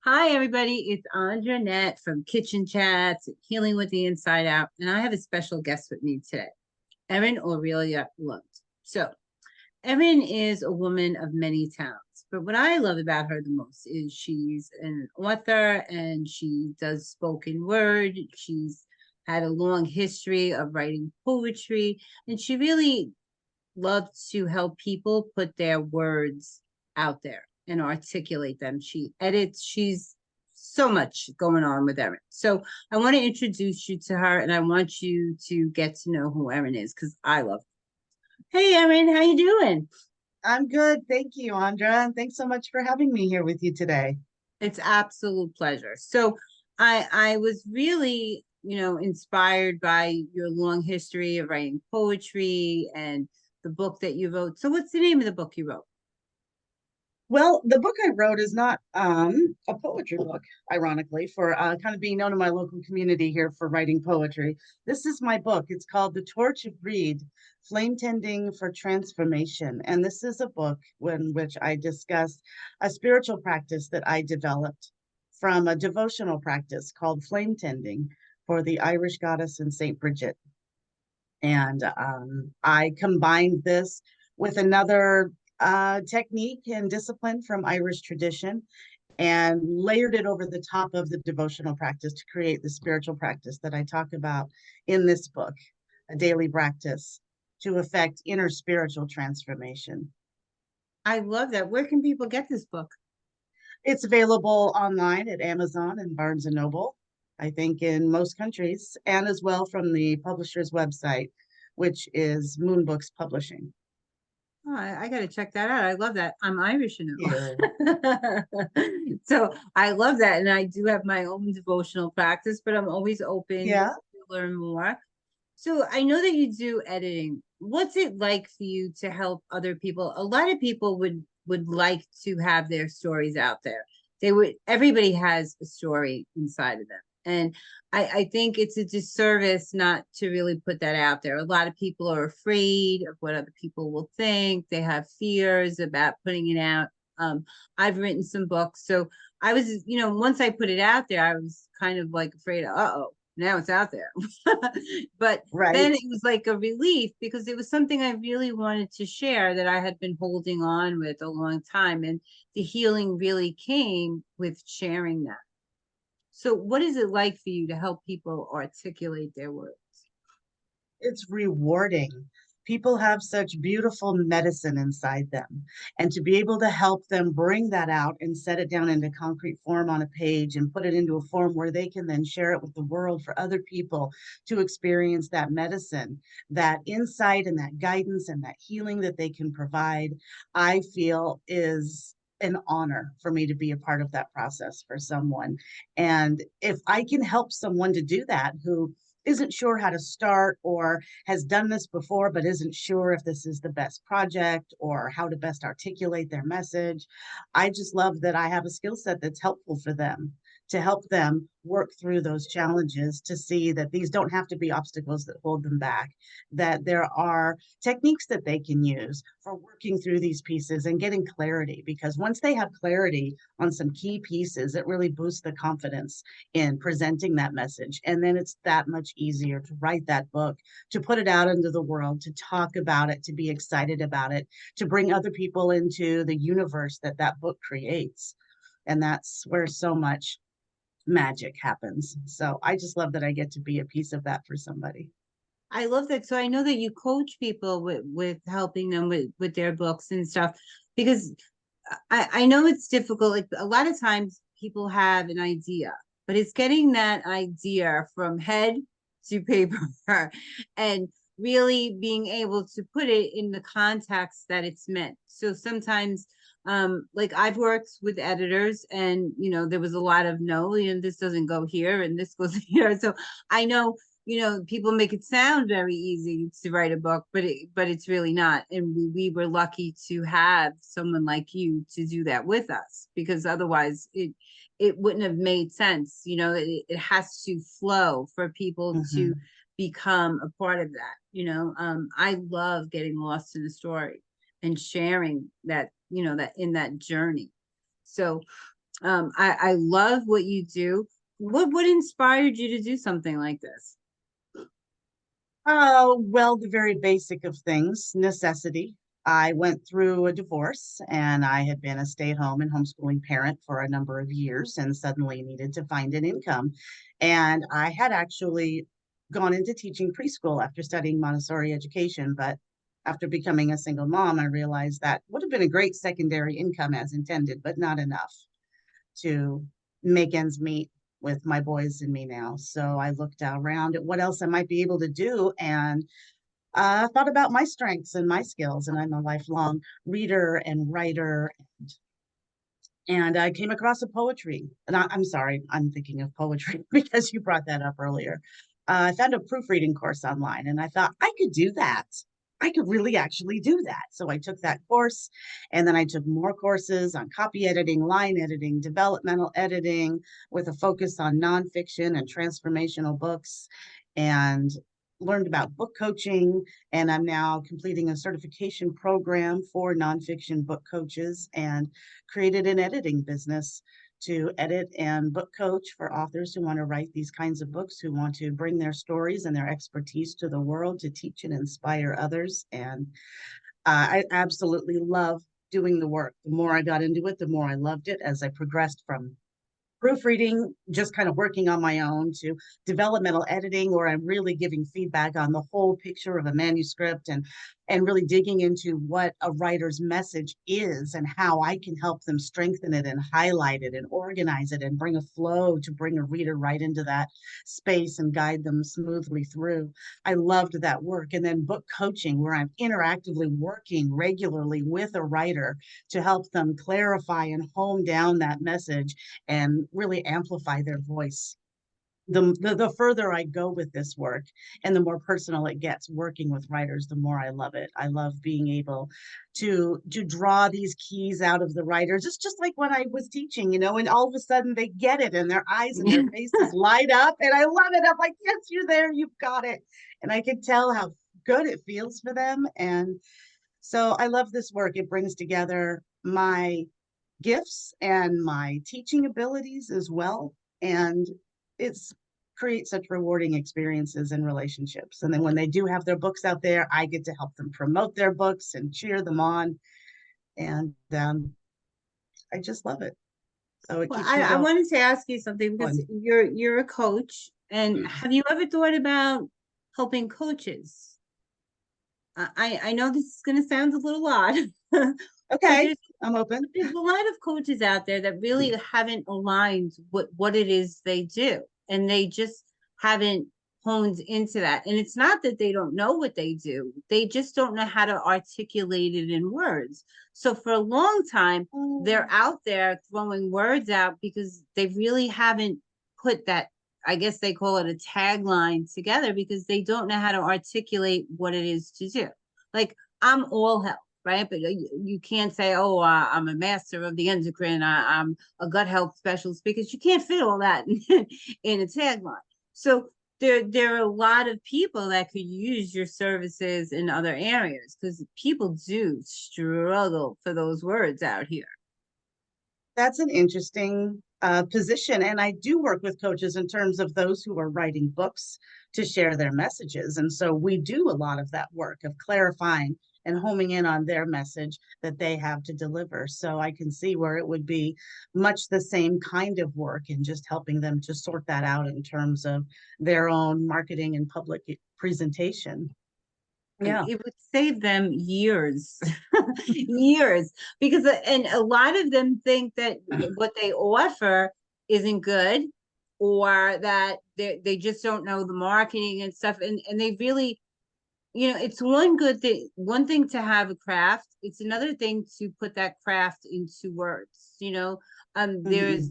Hi, everybody. It's Andra Annette from Kitchen Chats, Healing with the Inside Out. And I have a special guest with me today, Erin Aurelia Lund. So, Erin is a woman of many talents, but what I love about her the most is she's an author and she does spoken word. She's had a long history of writing poetry, and she really loves to help people put their words out there and articulate them. She edits, she's so much going on with Erin. So I want to introduce you to her and I want you to get to know who Erin is because I love her. Hey Erin, how you doing? I'm good. Thank you, Andra. And thanks so much for having me here with you today. It's absolute pleasure. So I was really, inspired by your long history of writing poetry and the book that you wrote. So what's the name of the book you wrote? Well, the book I wrote is not a poetry book, ironically, for kind of being known in my local community here for writing poetry. This is my book. It's called The Torch of Greed, Flame Tending for Transformation. And this is a book in which I discuss a spiritual practice that I developed from a devotional practice called flame tending for the Irish goddess and Saint Bridget. And I combined this with another technique and discipline from Irish tradition and layered it over the top of the devotional practice to create the spiritual practice that I talk about in this book, a daily practice to affect inner spiritual transformation. I love that. Where can people get this book? It's available online at Amazon and Barnes and Noble, I think in most countries, and as well from the publisher's website, which is Moon Books Publishing. Oh, I got to check that out. I love that. I'm Irish, you You. know. So I love that. And I do have my own devotional practice, but I'm always open Yeah. to learn more. So I know that you do editing. What's it like for you to help other people? A lot of people would like to have their stories out there. They would everybody has a story inside of them. And I think it's a disservice not to really put that out there. A lot of people are afraid of what other people will think. They have fears about putting it out. Um, I've written some books. So I was, once I put it out there, I was kind of like afraid, uh-oh, now it's out there. But then Right. it was like a relief because it was something I really wanted to share that I had been holding on with a long time. And the healing really came with sharing that. So, what is it like for you to help people articulate their words? It's rewarding. People have such beautiful medicine inside them. And to be able to help them bring that out and set it down into concrete form on a page and put it into a form where they can then share it with the world for other people to experience that medicine, that insight and that guidance and that healing that they can provide, I feel is an honor for me to be a part of that process for someone. And if I can help someone to do that who isn't sure how to start or has done this before but isn't sure if this is the best project or how to best articulate their message. I just love that I have a skill set that's helpful for them to help them work through those challenges, to see that these don't have to be obstacles that hold them back, that there are techniques that they can use for working through these pieces and getting clarity. Because once they have clarity on some key pieces, it really boosts the confidence in presenting that message. And then it's that much easier to write that book, to put it out into the world, to talk about it, to be excited about it, to bring other people into the universe that that book creates. And that's where so much magic happens. So I just love that I get to be a piece of that for somebody. I love that. So I know that you coach people with helping them with their books and stuff because I know it's difficult. Like a lot of times people have an idea, but it's getting that idea from head to paper and really being able to put it in the context that it's meant. So sometimes like I've worked with editors and there was a lot of no, this doesn't go here and this goes here. So I know people make it sound very easy to write a book, but it's really not. And we were lucky to have someone like you to do that with us because otherwise it wouldn't have made sense. It has to flow for people to Mm-hmm. become a part of that. I love getting lost in a story and sharing that, that in that journey. So I love what you do. What inspired you to do something like this? Well, the very basic of things, necessity. I went through a divorce and I had been a stay-at-home and homeschooling parent for a number of years and suddenly needed to find an income. And I had actually gone into teaching preschool after studying Montessori education, but after becoming a single mom, I realized that would have been a great secondary income as intended, but not enough to make ends meet with my boys and me now. So I looked around at what else I might be able to do and thought about my strengths and my skills. And I'm a lifelong reader and writer. And I came across a poetry. And I'm sorry, I'm thinking of poetry because you brought that up earlier. I found a proofreading course online and I thought I could do that. I could really actually do that. So I took that course and then I took more courses on copy editing, line editing, developmental editing with a focus on nonfiction and transformational books, and learned about book coaching. And I'm now completing a certification program for nonfiction book coaches and created an editing business to edit and book coach for authors who want to write these kinds of books, who want to bring their stories and their expertise to the world to teach and inspire others. And I absolutely love doing the work. The more I got into it, the more I loved it as I progressed from proofreading, just kind of working on my own, to developmental editing, where I'm really giving feedback on the whole picture of a manuscript and really digging into what a writer's message is and how I can help them strengthen it and highlight it and organize it and bring a flow to bring a reader right into that space and guide them smoothly through. I loved that work. And then book coaching, where I'm interactively working regularly with a writer to help them clarify and hone down that message and really amplify their voice. The further I go with this work and the more personal it gets working with writers, the more I love it. I love being able to draw these keys out of the writers. It's just like when I was teaching, and all of a sudden they get it and their eyes and their faces light up. And I love it. I'm like, yes, you're there, you've got it. And I can tell how good it feels for them. And so I love this work. It brings together my gifts and my teaching abilities as well. And it's create such rewarding experiences and relationships. And then when they do have their books out there, I get to help them promote their books and cheer them on. And I just love it. So it Well, keeps me I going. wanted to ask you something because you're a coach, and have you ever thought about helping coaches? I know this is going to sound a little odd, but Okay, I'm open. there's a lot of coaches out there that really haven't aligned what it is they do, and they just haven't honed into that. And it's not that they don't know what they do, they just don't know how to articulate it in words. So for a long time, they're out there throwing words out because they really haven't put that, I guess they call it a tagline, together, because they don't know how to articulate what it is to do. Like, I'm all health, right? But you can't say, oh, I'm a master of the endocrine, I'm a gut health specialist, because you can't fit all that in a tagline. So there are a lot of people that could use your services in other areas, because people do struggle for those words out here. That's an interesting position. And I do work with coaches in terms of those who are writing books to share their messages. And so we do a lot of that work of clarifying and homing in on their message that they have to deliver. So I can see where it would be much the same kind of work and just helping them to sort that out in terms of their own marketing and public presentation. Yeah. It would save them years, years, because and a lot of them think that what they offer isn't good, or that they just don't know the marketing and stuff, and they really, it's one thing to have a craft, it's another thing to put that craft into words. There's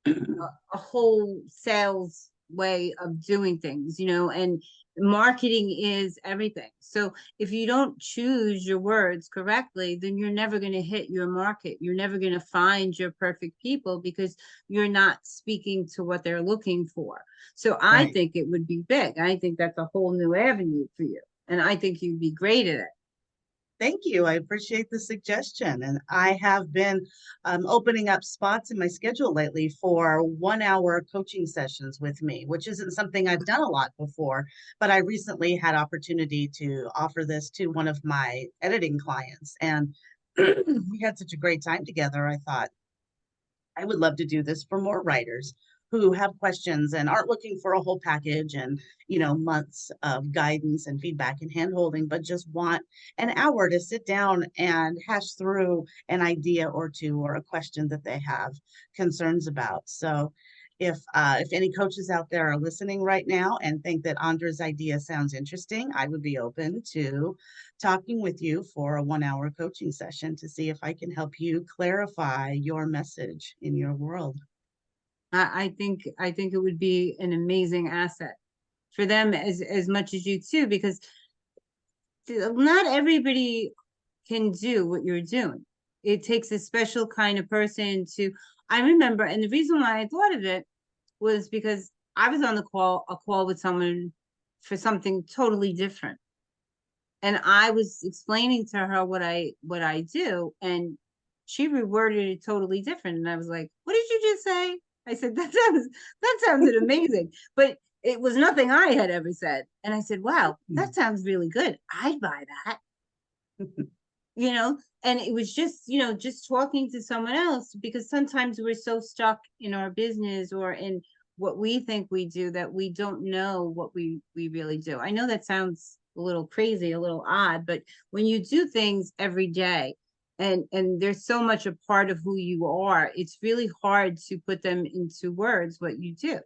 Mhm. a whole sales way of doing things, and marketing is everything. So if you don't choose your words correctly, then you're never going to hit your market. You're never going to find your perfect people, because you're not speaking to what they're looking for. So I Right. think it would be big. I think that's a whole new avenue for you. And I think you'd be great at it. Thank you. I appreciate the suggestion. And I have been opening up spots in my schedule lately for 1 hour coaching sessions with me, which isn't something I've done a lot before. But I recently had opportunity to offer this to one of my editing clients. And we had such a great time together. I thought, I would love to do this for more writers who have questions and aren't looking for a whole package and, months of guidance and feedback and handholding, but just want an hour to sit down and hash through an idea or two or a question that they have concerns about. So if any coaches out there are listening right now and think that Andra's idea sounds interesting, I would be open to talking with you for a 1 hour coaching session to see if I can help you clarify your message in your world. I think it would be an amazing asset for them as much as you too, because not everybody can do what you're doing. It takes a special kind of person to. I remember, and the reason why I thought of it was because I was on a call with someone for something totally different. And I was explaining to her what I do, and she reworded it totally different. And I was like, "What did you just say?" I said, that sounded amazing, but it was nothing I had ever said. And I said, "Wow, that sounds really good. I'd buy that." And it was just talking to someone else, because sometimes we're so stuck in our business or in what we think we do that we don't know what we really do. I know that sounds a little crazy, a little odd, but when you do things every day and there's so much a part of who you are, it's really hard to put them into words what you do.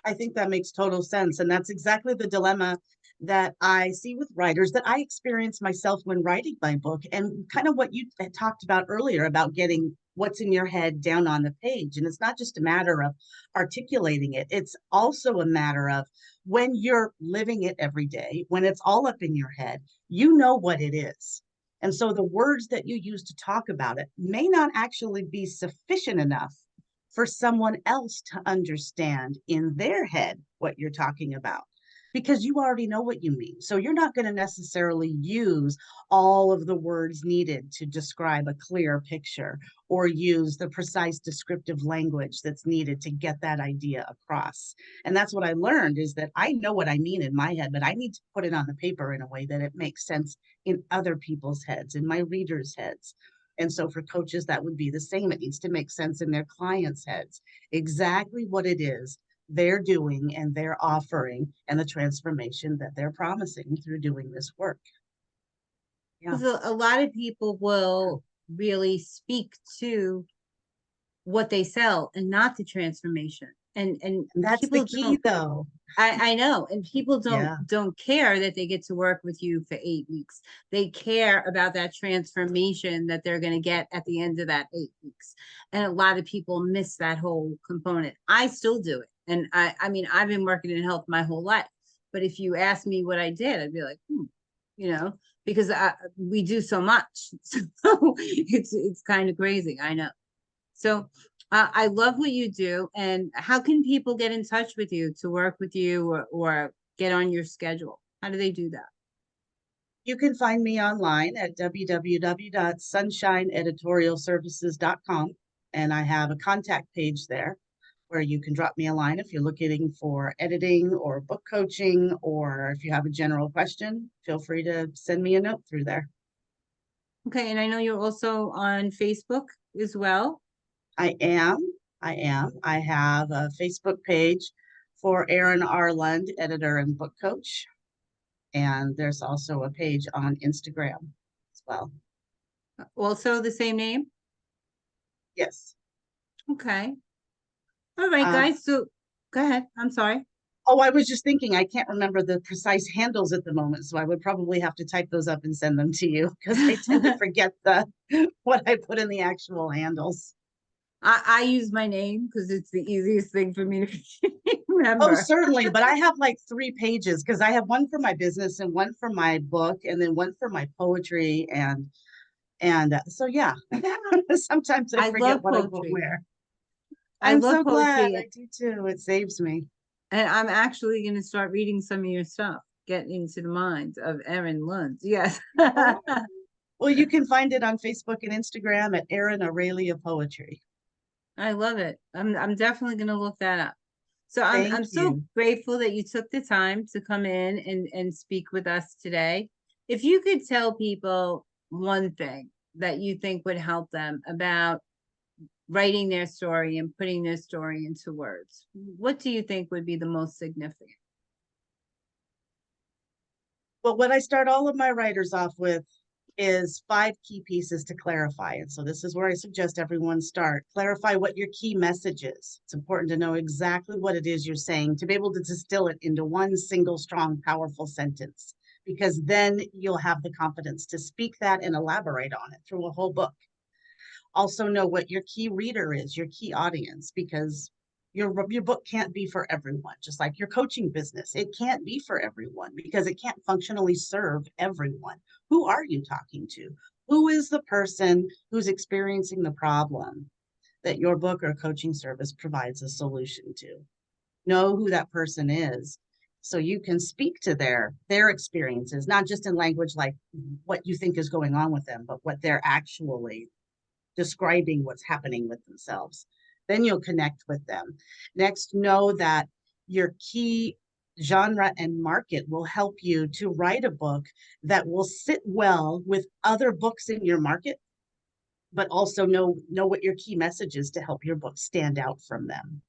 I think that makes total sense. And that's exactly the dilemma that I see with writers that I experience myself when writing my book, and kind of what you had talked about earlier about getting what's in your head down on the page. And it's not just a matter of articulating it, it's also a matter of when you're living it every day, when it's all up in your head, you know what it is. And so the words that you use to talk about it may not actually be sufficient enough for someone else to understand in their head what you're talking about, because you already know what you mean. So you're not going to necessarily use all of the words needed to describe a clear picture or use the precise descriptive language that's needed to get that idea across. And that's what I learned, is that I know what I mean in my head, but I need to put it on the paper in a way that it makes sense in other people's heads, in my readers' heads. And so for coaches, that would be the same. It needs to make sense in their clients' heads, exactly what it is they're doing and they're offering, and the transformation that they're promising through doing this work. Yeah. Because a lot of people will really speak to what they sell and not the transformation. And And that's the people key, don't. though. I know, and people don't Yeah. don't care that they get to work with you for 8 weeks. They care about that transformation that they're going to get at the end of that 8 weeks. And a lot of people miss that whole component. I still do it, and I mean, I've been working in health my whole life. But if you ask me what I did, I'd be like, you know, because we do so much, so it's kind of crazy. I know. So I love what you do. And how can people get in touch with you to work with you, or get on your schedule? How do they do that? You can find me online at www.sunshineeditorialservices.com. And I have a contact page there where you can drop me a line if you're looking for editing or book coaching, or if you have a general question, feel free to send me a note through there. Okay. And I know you're also on Facebook as well. I am. I am. I have a Facebook page for Erin R. Lund, editor and book coach. And there's also a page on Instagram as well. Also the same name. Yes. Okay. All right, Um, guys. So go ahead. I'm sorry. oh, I was just thinking, I can't remember the precise handles at the moment, so I would probably have to type those up and send them to you, because I tend to forget what I put in the actual handles. I use my name because it's the easiest thing for me to Oh, remember. certainly. But I have like 3 pages, because I have one for my business and one for my book and then one for my poetry. And so, yeah, sometimes I I forget love what I put poetry. where. I I'm love so glad. poetry. I do too. It saves me. And I'm actually going to start reading some of your stuff, get into the mind of Erin Lund. Yes. Well, you can find it on Facebook and Instagram at Erin Aurelia Poetry. I love it. I'm definitely gonna look that up. So I'm Thank so you. grateful that you took the time to come in and speak with us today. If you could tell people one thing that you think would help them about writing their story and putting their story into words, what do you think would be the most significant? Well, what I start all of my writers off with is 5 key pieces to clarify. And so this is where I suggest everyone start. Clarify what your key message is. It's important to know exactly what it is you're saying to be able to distill it into one single, strong, powerful sentence, because then you'll have the confidence to speak that and elaborate on it through a whole book. Also know what your key reader is, your key audience, because your book can't be for everyone, just like your coaching business. It can't be for everyone because it can't functionally serve everyone. Who are you talking to? Who is the person who's experiencing the problem that your book or coaching service provides a solution to? Know who that person is so you can speak to their experiences, not just in language like what you think is going on with them, but what they're actually describing what's happening with themselves. Then you'll connect with them. Next, know that your key genre and market will help you to write a book that will sit well with other books in your market, but also know what your key message is to help your book stand out from them.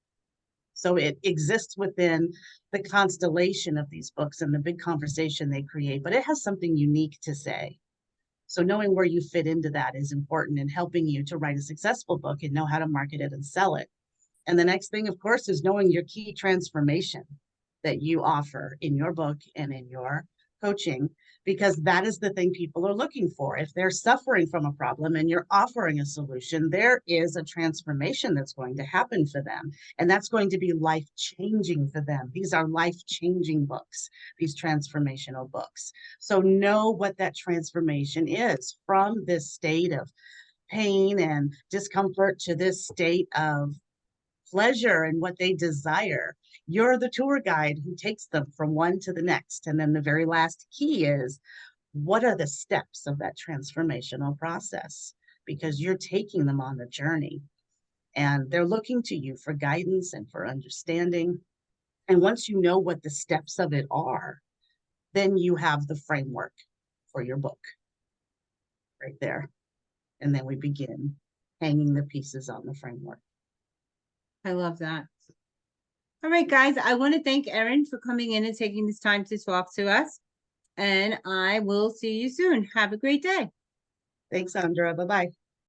So it exists within the constellation of these books and the big conversation they create, but it has something unique to say. So knowing where you fit into that is important in helping you to write a successful book and know how to market it and sell it. And the next thing, of course, is knowing your key transformation that you offer in your book and in your coaching, because that is the thing people are looking for. If they're suffering from a problem and you're offering a solution, there is a transformation that's going to happen for them. And that's going to be life changing for them. These are life changing books, these transformational books. So know what that transformation is from this state of pain and discomfort to this state of pleasure and what they desire. You're the tour guide who takes them from one to the next. And then the very last key is, what are the steps of that transformational process? Because you're taking them on the journey and they're looking to you for guidance and for understanding. And once you know what the steps of it are, then you have the framework for your book right there. And then we begin hanging the pieces on the framework. I love that. All right, guys, I want to thank Erin for coming in and taking this time to talk to us. And I will see you soon. Have a great day. Thanks, Andra. Bye-bye.